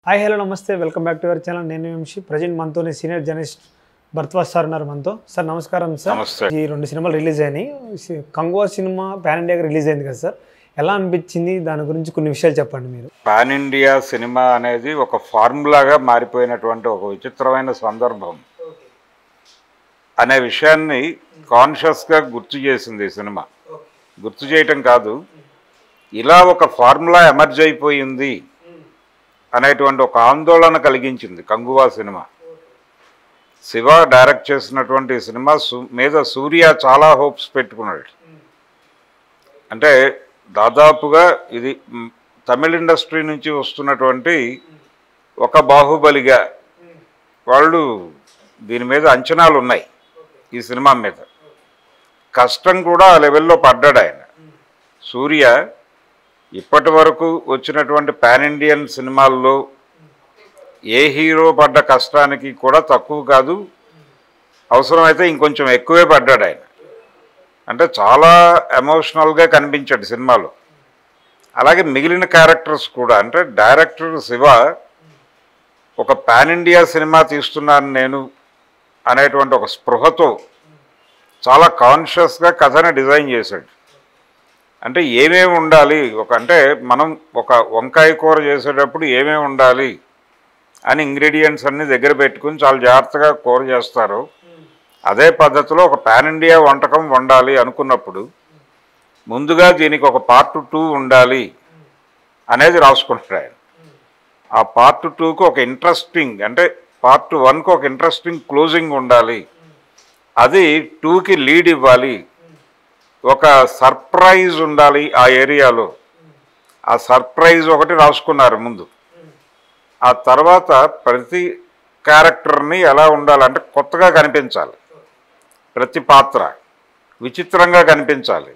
Hi hello నమస్తే welcome back to your channel. నేను Vamsi. Present మనతోనే సీనియర్ జర్నలిస్ట్ భరద్వాజ్ సార్ ఉన్నారు మనతో. సార్ నమస్కారం సార్. ఈ 2 సినిమాలు రిలీజ్ అయినాయి. కంగువా సినిమా పాన్ ఇండియాగా రిలీజ్ అయింది కదా సార్, ఎలా అనిపించింది? దాని గురించి కొన్ని విషయాలు చెప్పండి మీరు. పాన్ ఇండియా సినిమా అనేది ఒక ఫార్ములాగా మారిపోయినటువంటి ఒక విచిత్రమైన సందర్భం అనే విషయాన్ని కాన్షియస్గా గుర్తు చేసింది ఈ సినిమా. గుర్తు చేయటం కాదు, ఇలా ఒక ఫార్ములా ఎమర్జ్ అయిపోయింది అనేటువంటి ఒక ఆందోళన కలిగించింది కంగువా సినిమా. శివ డైరెక్ట్ చేసినటువంటి సినిమా మీద సూర్య చాలా హోప్స్ పెట్టుకున్నాడు. అంటే దాదాపుగా ఇది తమిళ ఇండస్ట్రీ నుంచి వస్తున్నటువంటి ఒక బాహుబలిగా వాళ్ళు దీని మీద అంచనాలు ఉన్నాయి. ఈ సినిమా మీద కష్టం కూడా ఆ లెవెల్లో పడ్డాడు ఆయన. సూర్య ఇప్పటి వరకు వచ్చినటువంటి పాన్ ఇండియన్ సినిమాల్లో ఏ హీరో పడ్డ కష్టానికి కూడా తక్కువ కాదు, అవసరమైతే ఇంకొంచెం ఎక్కువే పడ్డాడు ఆయన. అంటే చాలా ఎమోషనల్గా కనిపించాడు సినిమాలో. అలాగే మిగిలిన క్యారెక్టర్స్ కూడా. అంటే డైరెక్టర్ శివ ఒక పాన్ ఇండియా సినిమా తీస్తున్నాను నేను అనేటువంటి ఒక స్పృహతో చాలా కాన్షియస్గా కథని డిజైన్ చేశాడు. అంటే ఏమేమి ఉండాలి, అంటే మనం ఒక వంకాయ కూర చేసేటప్పుడు ఏమేమి ఉండాలి అని ఇంగ్రీడియంట్స్ అన్నీ దగ్గర పెట్టుకుని చాలా జాగ్రత్తగా కూర చేస్తారు. అదే పద్ధతిలో ఒక పాన్ ఇండియా వంటకం వండాలి అనుకున్నప్పుడు ముందుగా దీనికి ఒక పార్ట్ 2 ఉండాలి అనేది రాసుకుంటాడు ఆయన. ఆ పార్ట్ 2కు ఒక ఇంట్రెస్టింగ్, అంటే పార్ట్ 1కు ఒక ఇంట్రెస్టింగ్ క్లోజింగ్ ఉండాలి, అది 2కి లీడ్ ఇవ్వాలి, ఒక సర్ప్రైజ్ ఉండాలి ఆ ఏరియాలో. ఆ సర్ప్రైజ్ ఒకటి రాసుకున్నారు ముందు. ఆ తర్వాత ప్రతి క్యారెక్టర్ని ఎలా ఉండాలంటే కొత్తగా కనిపించాలి, ప్రతి పాత్ర విచిత్రంగా కనిపించాలి,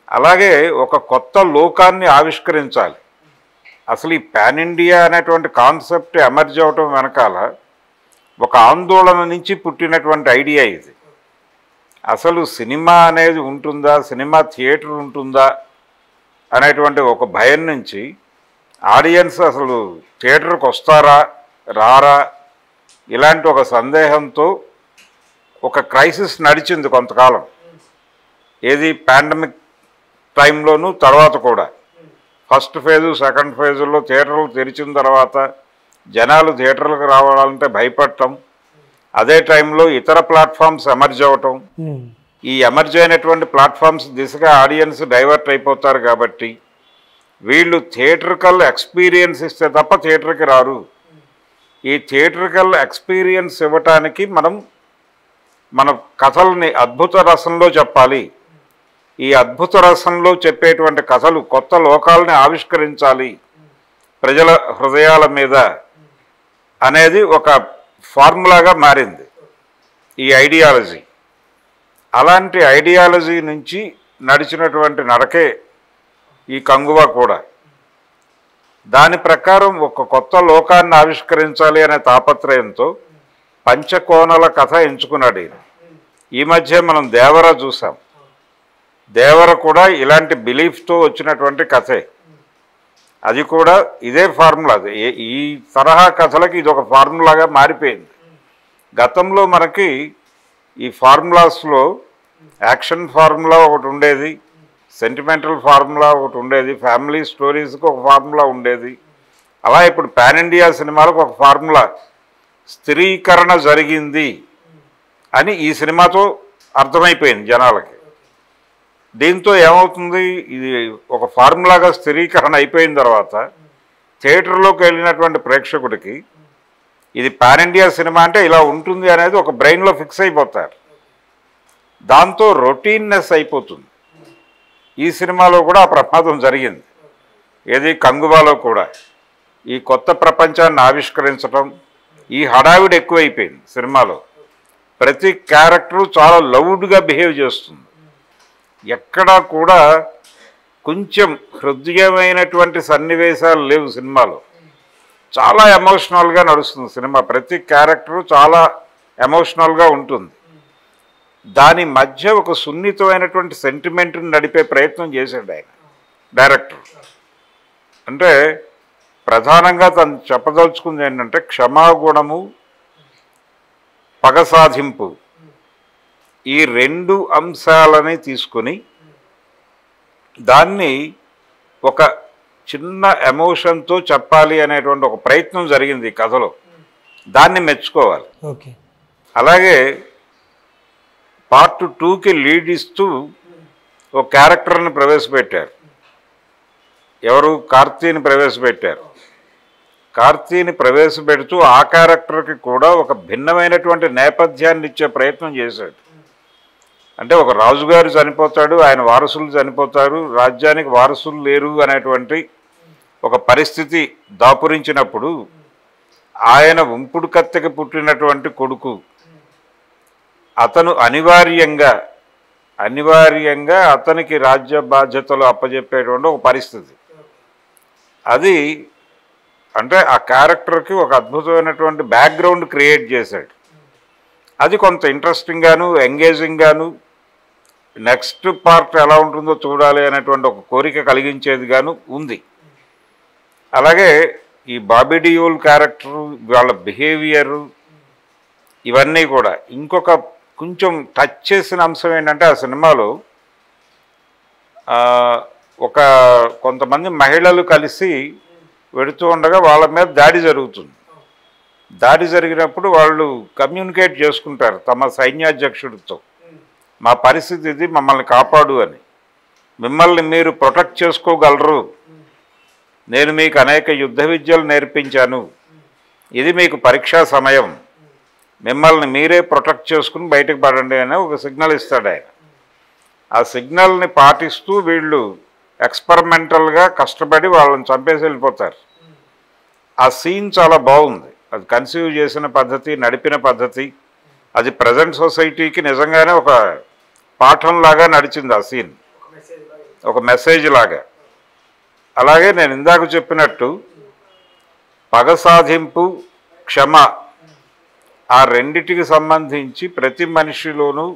అలాగే ఒక కొత్త లోకాన్ని ఆవిష్కరించాలి. అసలు ఈ పాన్ ఇండియా అనేటువంటి కాన్సెప్ట్ ఎమర్జ్ అవటం వెనకాల ఒక ఆందోళన నుంచి పుట్టినటువంటి ఐడియా ఇది. అసలు సినిమా అనేది ఉంటుందా, సినిమా థియేటర్ ఉంటుందా అనేటువంటి ఒక భయం నుంచి ఆడియన్స్ అసలు థియేటర్కి వస్తారా రారా ఇలాంటి ఒక సందేహంతో ఒక క్రైసిస్ నడిచింది కొంతకాలం. ఏది పాండమిక్ టైంలోనూ తర్వాత కూడా. ఫస్ట్ ఫేజు సెకండ్ ఫేజుల్లో థియేటర్లు తెరిచిన తర్వాత జనాలు థియేటర్లకు రావాలంటే భయపడటం, అదే టైంలో ఇతర ప్లాట్ఫామ్స్ ఎమర్జ్ అవ్వటం. ఈ ఎమర్జ్ అయినటువంటి ప్లాట్ఫామ్స్ దిశగా ఆడియన్స్ డైవర్ట్ అయిపోతారు కాబట్టి వీళ్ళు థియేటర్కల్ ఎక్స్పీరియన్స్ ఇస్తే తప్ప థియేటర్కి రారు. ఈ థియేటర్కల్ ఎక్స్పీరియన్స్ ఇవ్వటానికి మన కథల్ని అద్భుత రసంలో చెప్పాలి. ఈ అద్భుత రసంలో చెప్పేటువంటి కథలు కొత్త లోకాలని ఆవిష్కరించాలి ప్రజల హృదయాల మీద అనేది ఒక ఫార్ములాగా మారింది ఈ ఐడియాలజీ. అలాంటి ఐడియాలజీ నుంచి నడిచినటువంటి నడకే ఈ కంగువా కూడా. దాని ప్రకారం ఒక కొత్త లోకాన్ని ఆవిష్కరించాలి అనే తాపత్రయంతో పంచకోణల కథ ఎంచుకున్నాడు ఈయన. ఈ మధ్య మనం దేవర చూసాం. దేవర కూడా ఇలాంటి బిలీఫ్తో వచ్చినటువంటి కథే. అది కూడా ఇదే ఫార్ములా. ఈ తరహా కథలకి ఇది ఒక ఫార్ములాగా మారిపోయింది. గతంలో మనకి ఈ ఫార్ములాస్లో యాక్షన్ ఫార్ములా ఒకటి ఉండేది, సెంటిమెంటల్ ఫార్ములా ఒకటి ఉండేది, ఫ్యామిలీ స్టోరీస్కి ఒక ఫార్ములా ఉండేది. అలా ఇప్పుడు పాన్ ఇండియా సినిమాలకు ఒక ఫార్ములా, స్థిరీకరణ జరిగింది అని ఈ సినిమాతో అర్థమైపోయింది జనాలకి. దీంతో ఏమవుతుంది, ఇది ఒక ఫార్ములాగా స్థిరీకరణ అయిపోయిన తర్వాత థియేటర్లోకి వెళ్ళినటువంటి ప్రేక్షకుడికి ఇది పాన్ ఇండియా సినిమా అంటే ఇలా ఉంటుంది అనేది ఒక బ్రెయిన్లో ఫిక్స్ అయిపోతారు. దాంతో రొటీన్నెస్ అయిపోతుంది. ఈ సినిమాలో కూడా ఆ ప్రమాదం జరిగింది. ఏది కంగువాలో కూడా ఈ కొత్త ప్రపంచాన్ని ఆవిష్కరించడం, ఈ హడావిడి ఎక్కువైపోయింది సినిమాలో. ప్రతి క్యారెక్టరు చాలా లౌడ్గా బిహేవ్ చేస్తుంది. ఎక్కడా కూడా కొంచెం హృదయమైనటువంటి సన్నివేశాలు లేవు సినిమాలో. చాలా ఎమోషనల్గా నడుస్తుంది సినిమా. ప్రతి క్యారెక్టరు చాలా ఎమోషనల్గా ఉంటుంది. దాని మధ్య ఒక సున్నితమైనటువంటి సెంటిమెంట్ని నడిపే ప్రయత్నం చేశాడు ఆయన డైరెక్టర్. అంటే ప్రధానంగా తను చెప్పదలుచుకుంది ఏంటంటే క్షమాగుణము, పగ సాధింపు, ఈ 2 అంశాలని తీసుకుని దాన్ని ఒక చిన్న ఎమోషన్తో చెప్పాలి అనేటువంటి ఒక ప్రయత్నం జరిగింది ఈ కథలో. దాన్ని మెచ్చుకోవాలి. ఓకే. అలాగే పార్ట్ 2కి లీడ్ ఇస్తూ ఒక క్యారెక్టర్ని ప్రవేశపెట్టారు. ఎవరు? కార్తీని ప్రవేశపెట్టారు. కార్తీని ప్రవేశపెడుతూ ఆ క్యారెక్టర్కి కూడా ఒక భిన్నమైనటువంటి నేపథ్యాన్ని ఇచ్చే ప్రయత్నం చేశాడు. అంటే ఒక రాజుగారు చనిపోతాడు, ఆయన వారసులు చనిపోతారు, రాజ్యానికి వారసులు లేరు అనేటువంటి ఒక పరిస్థితి దాపురించినప్పుడు ఆయన ఉంపుడు కత్తెకి పుట్టినటువంటి కొడుకు అతను అనివార్యంగా అతనికి రాజ్య బాధ్యతలు అప్పజెప్పేటువంటి ఒక పరిస్థితి. అది అంటే ఆ క్యారెక్టర్కి ఒక అద్భుతమైనటువంటి బ్యాక్గ్రౌండ్ క్రియేట్ చేశాడు. అది కొంత ఇంట్రెస్టింగ్గాను, ఎంగేజింగ్గాను, నెక్స్ట్ పార్ట్ ఎలా ఉంటుందో చూడాలి అనేటువంటి ఒక కోరిక కలిగించేదిగాను ఉంది. అలాగే ఈ బాబీ డియోల్ క్యారెక్టరు, వాళ్ళ బిహేవియరు, ఇవన్నీ కూడా ఇంకొక కొంచెం టచ్ చేసిన అంశం ఏంటంటే ఆ సినిమాలో కొంతమంది మహిళలు కలిసి వెడుతూ ఉండగా వాళ్ళ మీద దాడి జరుగుతుంది. దాడి జరిగినప్పుడు వాళ్ళు కమ్యూనికేట్ చేసుకుంటారు తమ సైన్యాధ్యక్షుడితో, మా పరిస్థితి ఇది, మమ్మల్ని కాపాడు అని. మిమ్మల్ని మీరు ప్రొటెక్ట్ చేసుకోగలరు, నేను మీకు అనేక యుద్ధ విద్యలు నేర్పించాను, ఇది మీకు పరీక్షా సమయం, మిమ్మల్ని మీరే ప్రొటెక్ట్ చేసుకుని బయటకు పడండి అని ఒక సిగ్నల్ ఇస్తాడు ఆయన. ఆ సిగ్నల్ని పాటిస్తూ వీళ్ళు ఎక్స్పెరిమెంటల్గా కష్టపడి వాళ్ళని చంపేసి వెళ్ళిపోతారు. ఆ సీన్ చాలా బాగుంది. అది కన్సీవ్ చేసిన పద్ధతి, నడిపిన పద్ధతి, అది ప్రజెంట్ సొసైటీకి నిజంగానే ఒక పాఠంలాగా నడిచింది ఆ సీన్, ఒక మెసేజ్ లాగా. అలాగే నేను ఇందాక చెప్పినట్టు పగ సాధింపు, క్షమ, ఆ రెండిటికి సంబంధించి ప్రతి మనిషిలోనూ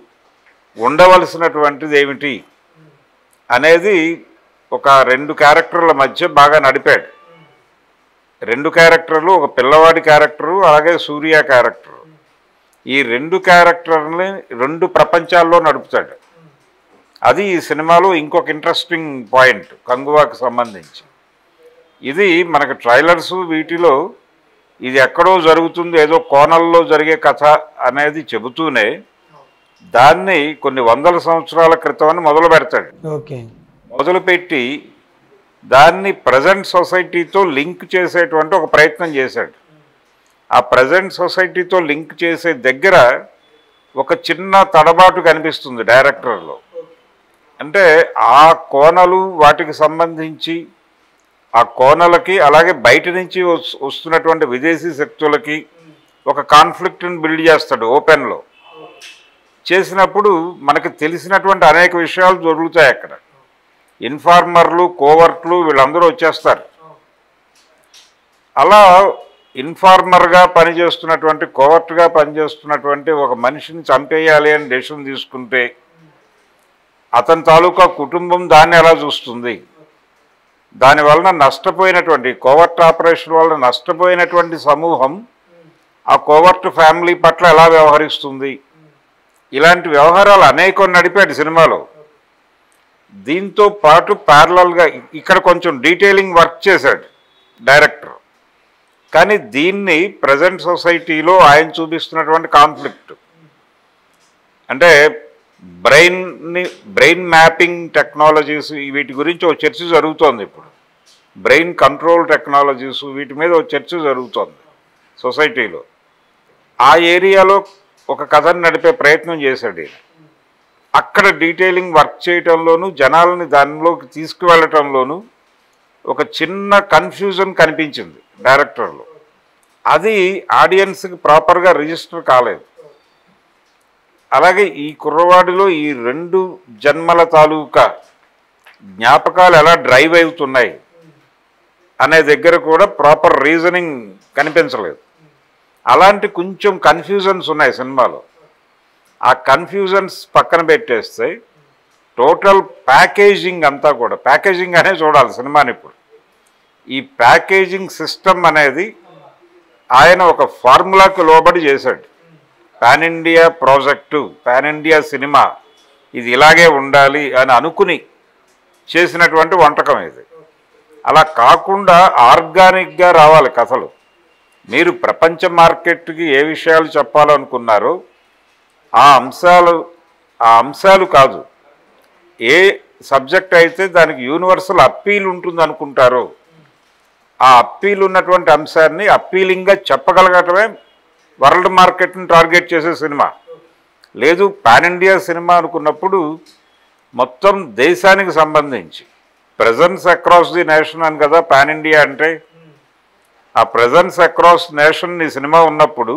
ఉండవలసినటువంటిది ఏమిటి అనేది ఒక 2 క్యారెక్టర్ల మధ్య బాగా నడిపాడు. 2 క్యారెక్టర్లు, ఒక పిల్లవాడి క్యారెక్టరు, అలాగే సూర్య క్యారెక్టరు. ఈ 2 క్యారెక్టర్ని 2 ప్రపంచాల్లో నడుపుతాడు. అది ఈ సినిమాలో ఇంకొక ఇంట్రెస్టింగ్ పాయింట్ కంగువాకి సంబంధించి. ఇది మనకు ట్రైలర్స్ వీటిలో ఇది ఎక్కడో జరుగుతుంది, ఏదో కోణల్లో జరిగే కథ అనేది చెబుతూనే దాన్ని కొన్ని వందల సంవత్సరాల క్రితం అని మొదలు పెడతాడు. మొదలుపెట్టి దాన్ని ప్రజెంట్ సొసైటీతో లింక్ చేసేటువంటి ఒక ప్రయత్నం చేశాడు. ఆ ప్రజెంట్ సొసైటీతో లింక్ చేసే దగ్గర ఒక చిన్న తడబాటు కనిపిస్తుంది డైరెక్టర్లో. అంటే ఆ కోణలు, వాటికి సంబంధించి ఆ కోణలకి, అలాగే బయట నుంచి వస్తున్నటువంటి విదేశీ శక్తులకి ఒక కాన్ఫ్లిక్ట్ని బిల్డ్ చేస్తాడు ఓపెన్లో. చేసినప్పుడు మనకు తెలిసినటువంటి అనేక విషయాలు జరుగుతాయి అక్కడ. ఇన్ఫార్మర్లు, కోవర్ట్లు వీళ్ళందరూ వచ్చేస్తారు. అలా ఇన్ఫార్మర్గా పనిచేస్తున్నటువంటి, కోవర్ట్గా పనిచేస్తున్నటువంటి ఒక మనిషిని చంపేయాలి అని డెసిషన్ తీసుకుంటే అతని తాలూకా కుటుంబం దాన్ని ఎలా చూస్తుంది, దానివలన నష్టపోయినటువంటి, కోవర్ట్ ఆపరేషన్ వలన నష్టపోయినటువంటి సమూహం ఆ కోవర్ట్ ఫ్యామిలీ పట్ల ఎలా వ్యవహరిస్తుంది, ఇలాంటి వ్యవహారాలు అనేకం నడిపాడు సినిమాలో. దీంతో పాటు ప్యారలల్గా ఇక్కడ కొంచెం డీటెయిలింగ్ వర్క్ చేశాడు డైరెక్టర్. కానీ దీన్ని ప్రజెంట్ సొసైటీలో ఆయన చూపిస్తున్నటువంటి కాన్ఫ్లిక్ట్, అంటే బ్రెయిన్ మ్యాపింగ్ టెక్నాలజీస్, వీటి గురించి ఒక చర్చ జరుగుతోంది ఇప్పుడు. బ్రెయిన్ కంట్రోల్ టెక్నాలజీస్, వీటి మీద ఒక చర్చ జరుగుతోంది సొసైటీలో. ఆ ఏరియాలో ఒక కథను నడిపే ప్రయత్నం చేశాడు ఈయన. అక్కడ డీటెయిలింగ్ వర్క్ చేయటంలోనూ, జనాలని దానిలోకి తీసుకువెళ్ళటంలోనూ ఒక చిన్న కన్ఫ్యూజన్ కనిపించింది డైరెక్టర్లో. అది ఆడియన్స్కి ప్రాపర్గా రిజిస్టర్ కాలేదు. అలాగే ఈ కుర్రవాడిలో ఈ 2 జన్మల తాలూకా జ్ఞాపకాలు ఎలా డ్రైవ్ అవుతున్నాయి అనే దగ్గర కూడా ప్రాపర్ రీజనింగ్ కనిపించలేదు. అలాంటి కొంచెం కన్ఫ్యూజన్స్ ఉన్నాయి సినిమాలో. ఆ కన్ఫ్యూజన్స్ పక్కన పెట్టేస్తే టోటల్ ప్యాకేజింగ్ అంతా కూడా, ప్యాకేజింగ్ అనే చూడాలి సినిమాని ఇప్పుడు. ఈ ప్యాకేజింగ్ సిస్టమ్ అనేది ఆయన ఒక ఫార్ములాకు లోబడి చేశాడు. Pan India project, pan India cinema ఇది ఇలాగే ఉండాలి అని అనుకుని చేసినటువంటి వంటకం ఇది. అలా కాకుండా ఆర్గానిక్గా రావాలి కథలు. మీరు ప్రపంచ మార్కెట్కి ఏ విషయాలు చెప్పాలనుకున్నారో ఆ అంశాలు కాదు, ఏ సబ్జెక్ట్ అయితే దానికి యూనివర్సల్ అప్పీల్ ఉంటుంది అనుకుంటారో ఆ అప్పీల్ ఉన్నటువంటి అంశాన్ని అప్పీలింగ్గా చెప్పగలగటమే వరల్డ్ మార్కెట్ని టార్గెట్ చేసే సినిమా. లేదు పాన్ ఇండియా సినిమా అనుకున్నప్పుడు మొత్తం దేశానికి సంబంధించి ప్రెజెన్స్ అక్రాస్ ది నేషన్ అని కదా పాన్ ఇండియా అంటే. ఆ ప్రెజెన్స్ అక్రాస్ నేషన్ ఈ సినిమా ఉన్నప్పుడు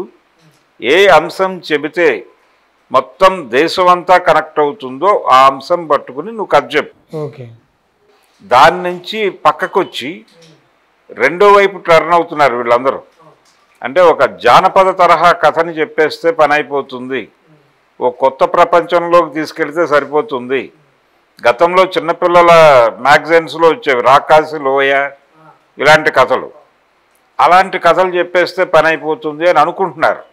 ఏ అంశం చెబితే మొత్తం దేశం అంతా కనెక్ట్ అవుతుందో ఆ అంశం పట్టుకుని నువ్వు కథ చెప్పు. ఓకే, దాని నుంచి పక్కకొచ్చి రెండో వైపు టర్న్ అవుతున్నారు వీళ్ళందరూ. అంటే ఒక జానపద తరహా కథని చెప్పేస్తే పని అయిపోతుంది, ఓ కొత్త ప్రపంచంలోకి తీసుకెళ్తే సరిపోతుంది. గతంలో చిన్నపిల్లల మ్యాగజైన్స్లో వచ్చేవి రాకాసి లోయ ఇలాంటి కథలు, అలాంటి కథలు చెప్పేస్తే పని అయిపోతుంది అని అనుకుంటున్నారు.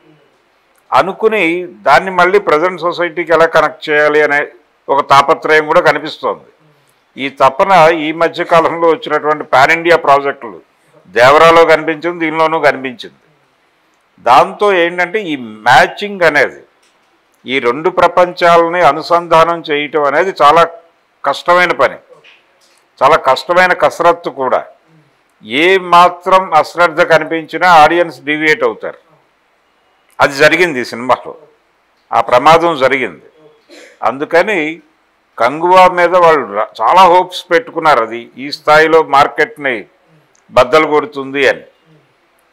అనుకుని దాన్ని మళ్ళీ ప్రజెంట్ సొసైటీకి ఎలా కనెక్ట్ చేయాలి అనే ఒక తాపత్రయం కూడా కనిపిస్తోంది. ఈ తపన ఈ మధ్య కాలంలో వచ్చినటువంటి పాన్ ఇండియా ప్రాజెక్టులు దేవరాలో కనిపించింది, దీనిలోనూ కనిపించింది. దాంతో ఏంటంటే ఈ మ్యాచింగ్ అనేది, ఈ రెండు ప్రపంచాలని అనుసంధానం చేయటం అనేది చాలా కష్టమైన పని, చాలా కష్టమైన కసరత్తు కూడా. ఏ మాత్రం అశ్రద్ధ కనిపించినా ఆడియన్స్ డీవియేట్ అవుతారు. అది జరిగింది ఈ సినిమాలో, ఆ ప్రమాదం జరిగింది. అందుకని కంగువా మీద వాళ్ళు చాలా హోప్స్ పెట్టుకున్నారు, అది ఈ స్థాయిలో మార్కెట్ని బద్దలు కొడుతుంది అని.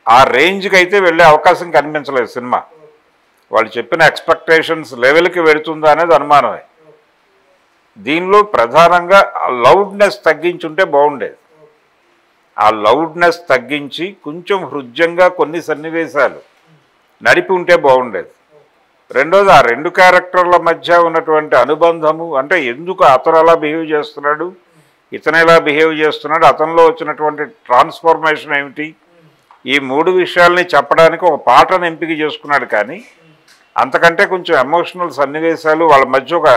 ఆ రేంజ్కి అయితే వెళ్ళే అవకాశం కనిపించలేదు సినిమా. వాళ్ళు చెప్పిన ఎక్స్పెక్టేషన్స్ లెవెల్కి వెళుతుందా అనేది అనుమానమే. దీనిలో ప్రధానంగా ఆ లౌడ్నెస్ తగ్గించుంటే బాగుండేది. ఆ లౌడ్నెస్ తగ్గించి కొంచెం హృద్యంగా కొన్ని సన్నివేశాలు నడిపి ఉంటే బాగుండేది. రెండోది ఆ రెండు క్యారెక్టర్ల మధ్య ఉన్నటువంటి అనుబంధము, అంటే ఎందుకు అతను అలా బిహేవ్ చేస్తున్నాడు, ఇతను ఎలా బిహేవ్ చేస్తున్నాడు, అతనిలో వచ్చినటువంటి ట్రాన్స్ఫర్మేషన్ ఏమిటి, ఈ మూడు విషయాల్ని చెప్పడానికి ఒక పాటను ఎంపిక చేసుకున్నాడు. కానీ అంతకంటే కొంచెం ఎమోషనల్ సన్నివేశాలు, వాళ్ళ మధ్య ఒక